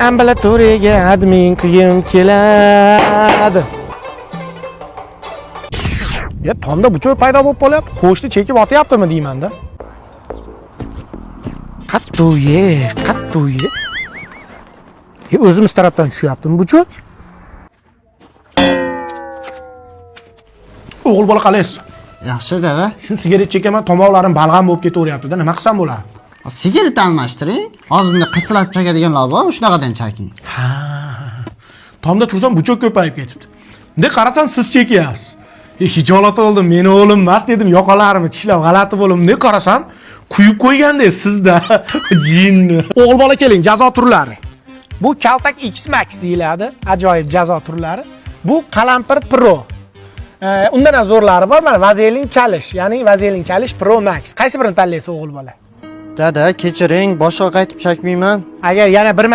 Ambulatoriyaga admin qilgim keladi. Ya tomda buchoy paydo bo'lib qolyapti. Xo'shni chekib otyaptimi deymanda. Qattuye. Ya o'zimiz tarafdan tushyaptimi buchoy? O'g'il bola qalaysiz? Yaxshi dada. Shu sigaret chekaman, tomoqlarim balg'am bo'lib ketaveryapti-da, nima qilsam bo'ladi? Sigaret almashtiring. Hozir bunday qisilab chakadiganlar bor, shunaqadan chaking. Ha. Tomda tursam buchoy ko'payib ketibdi. Bunday qarasam siz chekyapsiz. Hijolat oldim, meni o'g'lim emas dedim, yoqalarimni tishlab g'alati bo'lib, bunday qarasam, quyib qo'ygandek sizda jinni. O'g'il bola keling, jazo turlari. Bu kaltak X Max deyiladi, ajoyib jazo turlari. Bu qalampir Pro. Undan ham zo'rlari bor, mana vazelin kalish, ya'ni vazelin kalish Pro Max. Qaysi birini tanlaysiz o'g'il bola? Dada, kechiring, boshqa qaytib chakmayman. Agar yana bir